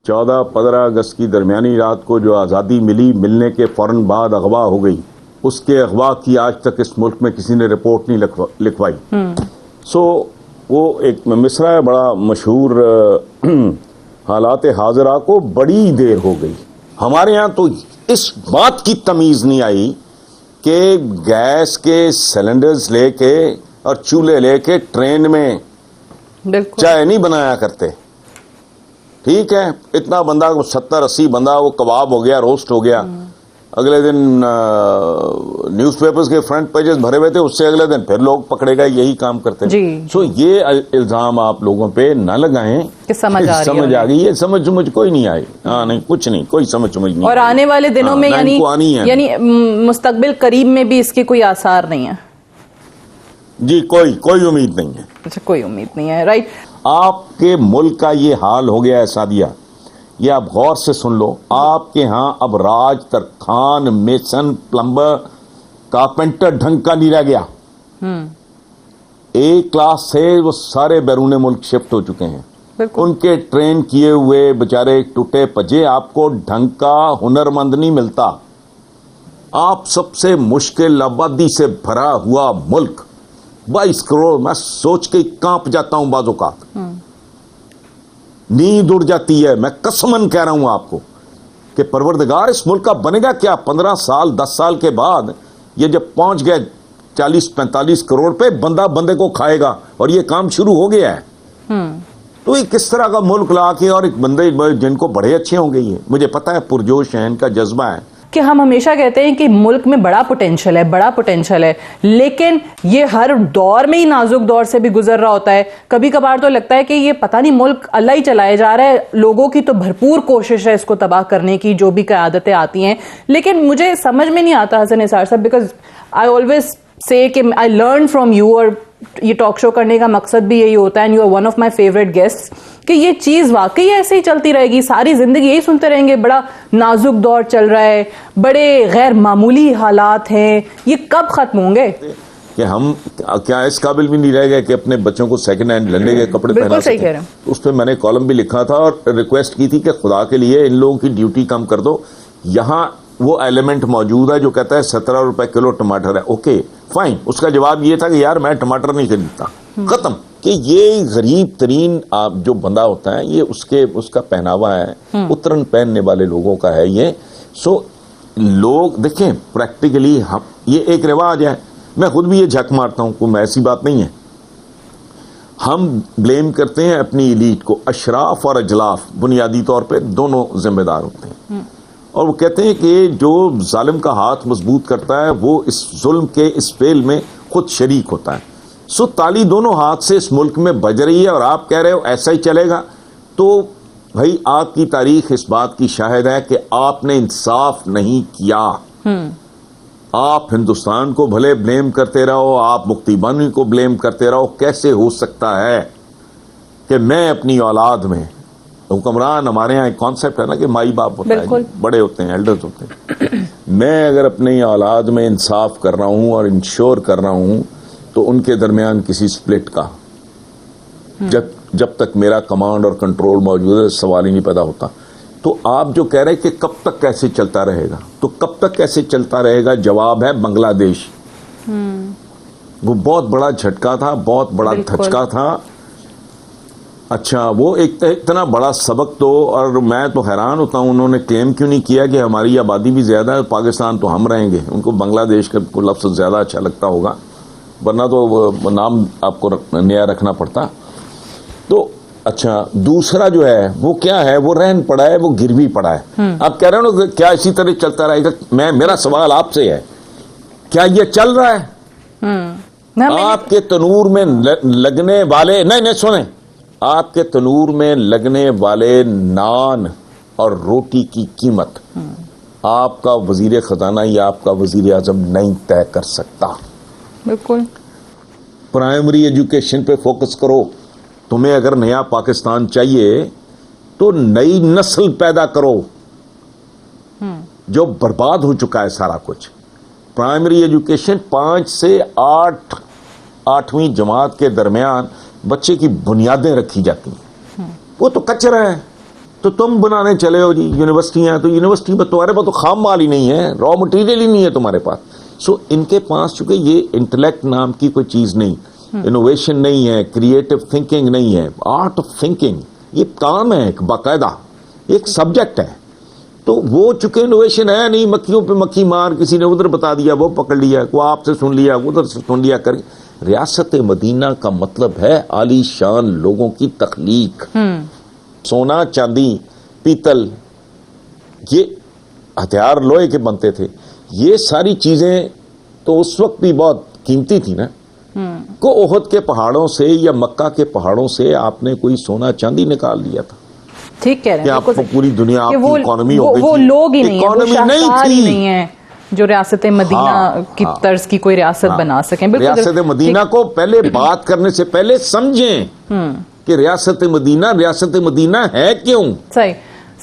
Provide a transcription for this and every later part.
14-15 अगस्त की दरमियानी रात को जो आज़ादी मिली, मिलने के फौरन बाद अगवा हो गई, उसके अगवा की आज तक इस मुल्क में किसी ने रिपोर्ट नहीं लिखवाई। वो एक मिसरा है बड़ा मशहूर, हालात हाजरा को बड़ी देर हो गई। हमारे यहाँ तो इस बात की तमीज नहीं आई कि गैस के सिलेंडर्स लेके और चूल्हे लेके ट्रेन में चाय नहीं बनाया करते। ठीक है, इतना बंदा 70-80 बंदा वो कबाब हो गया, रोस्ट हो गया, अगले दिन न्यूज़पेपर्स के फ्रंट पेजेस भरे हुए थे, उससे अगले दिन फिर लोग पकड़े गए, यही काम करते हैं। सो ये इल्जाम आप लोगों पे न लगाएं कि समझ आ गई। ये समझ कोई नहीं आई। हाँ, नहीं, कुछ नहीं, कोई समझ नहीं। और आने वाले दिनों में यानी मुस्तकबिल करीब में भी इसके कोई आसार नहीं है जी? कोई उम्मीद नहीं है। अच्छा, कोई उम्मीद नहीं है, राइट। आपके मुल्क का ये हाल हो गया है सादिया, ये आप गौर से सुन लो। आपके यहां अब राज, तरखान, मेसन, प्लम्बर, कारपेंटर ढंग का नहीं रह गया। एक क्लास से वो सारे बैरून मुल्क शिफ्ट हो चुके हैं। उनके ट्रेन किए हुए बेचारे टूटे पजे, आपको ढंग का हुनरमंद नहीं मिलता। आप सबसे मुश्किल आबादी से भरा हुआ मुल्क, 22 करोड़, मैं सोच के कांप जाता हूं बाजों का, नींद उड़ जाती है। मैं कसमन कह रहा हूं आपको कि परवरदिगार इस मुल्क का बनेगा क्या? 15 साल 10 साल के बाद ये जब पहुंच गए 40-45 करोड़ पे, बंदा बंदे को खाएगा, और ये काम शुरू हो गया है। तो ये किस तरह का मुल्क ला के, और एक बंदे जिनको बड़े अच्छे होंगे, ये मुझे पता है, पुरजोश है, इनका जज्बा है कि हम हमेशा कहते हैं कि मुल्क में बड़ा पोटेंशियल है, लेकिन ये हर दौर में ही नाजुक दौर से भी गुजर रहा होता है। कभी कभार तो लगता है कि ये पता नहीं मुल्क अल्लाह ही चलाए जा रहा है, लोगों की तो भरपूर कोशिश है इसको तबाह करने की, जो भी क़यादतें आती हैं। लेकिन मुझे समझ में नहीं आता हसन निसार साहब, बिकॉज आई ऑलवेज से कि आई लर्न फ्रॉम यू, और ये टॉक शो करने का मकसद भी यही होता है, and you are one of my favourite guests, कि ये चीज वाकई ऐसे ही चलती रहेगी, सारी जिंदगी यही सुनते रहेंगे, बड़ा नाजुक दौर चल रहा है, बड़े गैर मामूली हालात हैं, ये कब खत्म होंगे? कि हम क्या इस काबिल भी नहीं रह गए कि अपने बच्चों को सेकंड हैंड लंडे के कपड़े पहना सकें? उस पर मैंने कॉलम भी लिखा था और रिक्वेस्ट की थी कि खुदा के लिए इन लोगों की ड्यूटी कम कर दो। यहाँ वो एलिमेंट मौजूद है जो कहता है 17 रुपए किलो टमाटर है। ओके फाइन, उसका जवाब ये था कि यार मैं टमाटर नहीं खरीदता, खत्म। कि ये गरीब तरीन आप जो बंदा होता है, ये उसका पहनावा है, उतरन पहनने वाले लोगों का है ये। सो लोग देखें प्रैक्टिकली, हम ये एक रिवाज है, मैं खुद भी ये झक मारता हूं, कोई ऐसी बात नहीं है। हम ब्लेम करते हैं अपनी एलीट को, अशराफ और अजलाफ बुनियादी तौर पे दोनों जिम्मेदार होते हैं, और वो कहते हैं कि जो जालिम का हाथ मजबूत करता है वो इस जुल्म के इस फेल में खुद शरीक होता है। सो ताली दोनों हाथ से इस मुल्क में बज रही है, और आप कह रहे हो ऐसा ही चलेगा, तो भाई आपकी तारीख इस बात की शाहिद है कि आपने इंसाफ नहीं किया। आप हिंदुस्तान को भले ब्लेम करते रहो, आप मुफ्ती बानी को ब्लेम करते रहो, कैसे हो सकता है कि मैं अपनी औलाद में, हुक्मरान हमारे यहाँ एक कॉन्सेप्ट है ना कि माई बाप होता है, बड़े होते हैं, एल्डर्स होते हैं, मैं अगर अपनी औलाद में इंसाफ कर रहा हूं और इंश्योर कर रहा हूं तो उनके दरमियान किसी स्प्लिट का जब तक मेरा कमांड और कंट्रोल मौजूद है सवाल ही नहीं पैदा होता। तो आप जो कह रहे हैं कि कब तक कैसे चलता रहेगा, तो कब तक कैसे चलता रहेगा, जवाब है बांग्लादेश। वो बहुत बड़ा झटका था, बहुत बड़ा धचका था। अच्छा, वो एक इतना बड़ा सबक, तो और मैं तो हैरान होता हूं उन्होंने क्लेम क्यों नहीं किया कि हमारी आबादी भी ज्यादा है, पाकिस्तान तो हम रहेंगे। उनको बांग्लादेश का लफ्ज ज्यादा अच्छा लगता होगा, वरना तो नाम आपको नया रखना पड़ता। तो अच्छा, दूसरा जो है वो क्या है, वो रहन पड़ा है, वो गिरवी पड़ा है। आप कह रहे हो ना क्या इसी तरह चलता रहेगा? मेरा सवाल आपसे है, क्या ये चल रहा है? आपके तनूर में लगने वाले, नहीं सुने, आपके तनूर में लगने वाले नान और रोटी की कीमत आपका वजीर खजाना या आपका वजीर आजम नहीं तय कर सकता। बिल्कुल। प्राइमरी एजुकेशन पे फोकस करो। तुम्हें अगर नया पाकिस्तान चाहिए तो नई नस्ल पैदा करो, जो बर्बाद हो चुका है सारा कुछ। प्राइमरी एजुकेशन 5 से 8वीं जमात के दरमियान बच्चे की बुनियादें रखी जाती हैं, वो तो कचरा है। तो तुम बनाने चले हो जी यूनिवर्सिटियां, तो यूनिवर्सिटी में तुम्हारे पास तो खाम माल ही नहीं है, रॉ मटेरियल ही नहीं है तुम्हारे पास। सो इनके पास चूंकि ये इंटेलेक्ट नाम की कोई चीज नहीं, इनोवेशन नहीं है, क्रिएटिव थिंकिंग नहीं है, आर्ट ऑफ थिंकिंग ये काम है, एक बाकायदा एक सब्जेक्ट है। तो वो चूंकि इनोवेशन है नहीं, मक्खियों पे मक्खी मार, किसी ने उधर बता दिया वो पकड़ लिया, को आपसे सुन लिया उधर से सुन लिया कर। रियासत मदीना का मतलब है आलीशान लोगों की तख्लीक। सोना, चांदी, पीतल, ये हथियार लोहे के बनते थे। ये सारी चीजें तो उस वक्त भी बहुत कीमती थी ना। को ओहद के पहाड़ों से या मक्का के पहाड़ों से आपने कोई सोना चांदी निकाल लिया था? ठीक कह रहे हैं, आपको पूरी दुनिया आपकी इकोनॉमी हो गई वो थी। लोग ही नहीं है, वो शाहकार ही थी। नहीं है जो रियासत मदीना की तर्ज की कोई रियासत बना सकें। रियासत मदीना को पहले बात करने से पहले समझें कि रियासत मदीना है क्यों। सही,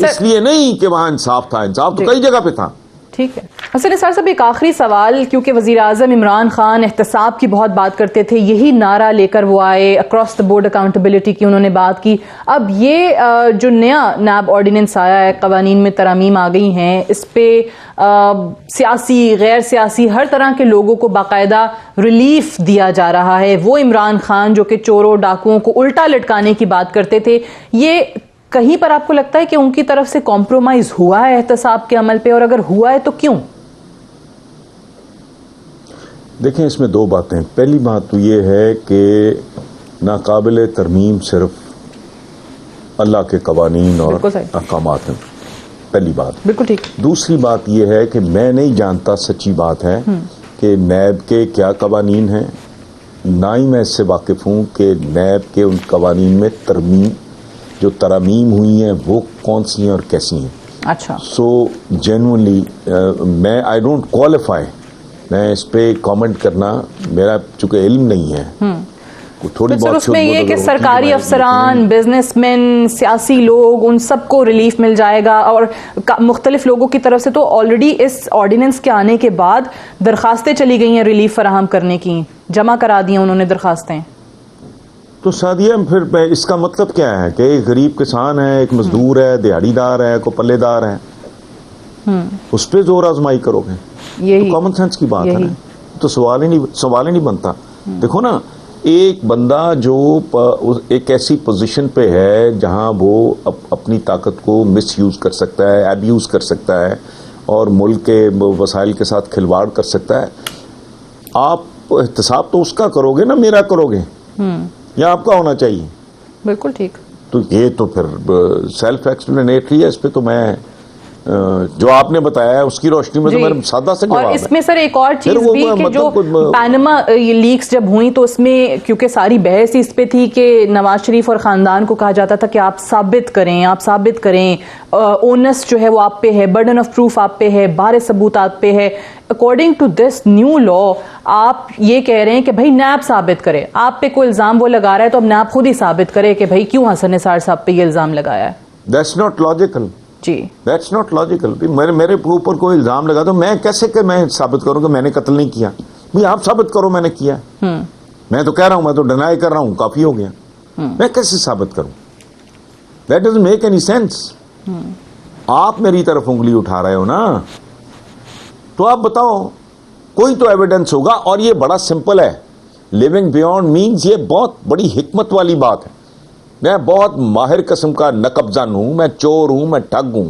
इसलिए नहीं कि वहां इंसाफ था, इंसाफ तो कई जगह पे था। ठीक है। हसन निसार साहब एक आखिरी सवाल, क्योंकि वजीर आजम इमरान खान एहतसाब की बहुत बात करते थे, यही नारा लेकर वो आए, अक्रॉस द बोर्ड अकाउंटेबिलिटी की उन्होंने बात की। अब ये जो नया नैब ऑर्डिनेंस आया है, कवानीन में तरामीम आ गई हैं, इस पे सियासी गैर सियासी हर तरह के लोगों को बाकायदा रिलीफ दिया जा रहा है। वो इमरान खान जो कि चोरों डाकुओं को उल्टा लटकाने की बात करते थे, ये कहीं पर आपको लगता है कि उनकी तरफ से कॉम्प्रोमाइज हुआ है एहतसाब के अमल पे, और अगर हुआ है तो क्यों? देखें, इसमें दो बातें। पहली बात तो ये है कि नाकाबिल तरमीम सिर्फ अल्लाह के कवानीन और अहकामात हैं, पहली बात। बिल्कुल ठीक। दूसरी बात यह है कि मैं नहीं जानता, सच्ची बात है, कि नैब के क्या कवानीन हैं, ना ही मैं इससे वाकिफ हूं कि नैब के उन कवानीन में जो तरामीम हुई हैं वो कौन सी हैं और कैसी हैं। अच्छा। सो जेन्युइनली मैं आई डोंट क्वालिफाई, मैं इस पे कमेंट करना, मेरा चूंकि इल्म नहीं है। थोड़ी बहुत उसमें ये कि सरकारी अफसरान, बिजनेसमैन, सियासी लोग, उन सबको रिलीफ मिल जाएगा, और मुख्तलिफ लोगों की तरफ से तो ऑलरेडी इस ऑर्डिनेंस के आने के बाद दरखास्तें चली गई हैं रिलीफ फराहम करने की, जमा करा दी हैं उन्होंने दरखास्तें। तो सादिया, फिर इसका मतलब क्या है कि एक गरीब किसान है, एक मजदूर है, दिहाड़ीदार है, को पल्लेदार है, उस पर जोर आजमाई करोगे? तो कॉमन सेंस की बात है ना, तो सवाल ही नहीं बनता। देखो ना, एक बंदा जो एक ऐसी पोजीशन पे है जहां वो अपनी ताकत को मिसयूज कर सकता है, एब्यूज कर सकता है, और मुल्क के वसाइल के साथ खिलवाड़ कर सकता है। आप एहतसाब तो उसका करोगे ना, मेरा करोगे, या आपका होना चाहिए। बिल्कुल ठीक। तो ये तो फिर सेल्फ एक्सप्लेनेटरी है। इस पे तो मैं जो आपने बताया है उसकी रोशनी में तो मेरा सादा से जवाब है। और इसमें सर एक और चीज भी कि जो पैनामा लीक्स जब हुई तो उसमें क्योंकि सारी बहस इस पे थी कि नवाज शरीफ और खानदान को कहा जाता था कि आप साबित करें, ओनस जो है वो आप पे है, बर्डन ऑफ प्रूफ आप पे है, बारे सबूत आप पे है। According to this new law आप ये कह रहे हैं कि भाई नैब साबित करे, आप पे कोई इल्जाम वो लगा रहा है तो अब नैब खुद ही साबित करे कि भाई क्यों हसन निसार साहब पे ये इल्जाम लगाया है। That's not logical ji, that's not logical. मेरे ऊपर कोई इल्जाम लगा तो मैं कैसे मैं साबित करूं कि मैंने कत्ल नहीं किया? भाई आप साबित करो मैंने किया। मैं तो कह रहा हूं, मैं तो डिनाई कर रहा हूं, काफी हो गया। मैं कैसे साबित करूं? That doesn't make any sense. आप मेरी तरफ उंगली उठा रहे हो ना, तो आप बताओ, कोई तो एविडेंस होगा। और ये बड़ा सिंपल है, लिविंग बियॉन्ड मीन्स ये बहुत बड़ी हिकमत वाली बात है। मैं बहुत माहिर किस्म का नकबजन हूं, मैं चोर हूं, मैं ठग हूं,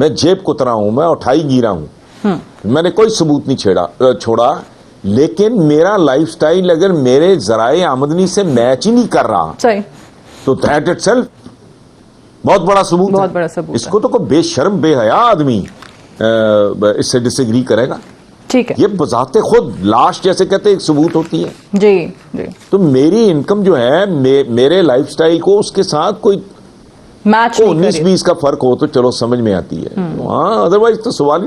मैं जेब कुतरा हूं, मैं उठाई गिरा हूं, मैंने कोई सबूत नहीं छोड़ा। लेकिन मेरा लाइफस्टाइल अगर मेरे जराए आमदनी से मैच ही नहीं कर रहा सही, तो दैट इटसेल्फ बहुत बड़ा सबूत है। बहुत बड़ा सबूत इसको तो कोई बेशर्म बेहया आदमी इससे डिसएग्री करेगा। ठीक है, ये बजाते खुद लाश जैसे कहते एक सबूत होती है। जी जी। तो मेरी इनकम जो है मेरे लाइफस्टाइल को उसके साथ कोई मैच 19-20 का फर्क हो तो चलो समझ में आती है। हाँ, अदरवाइज तो सवाल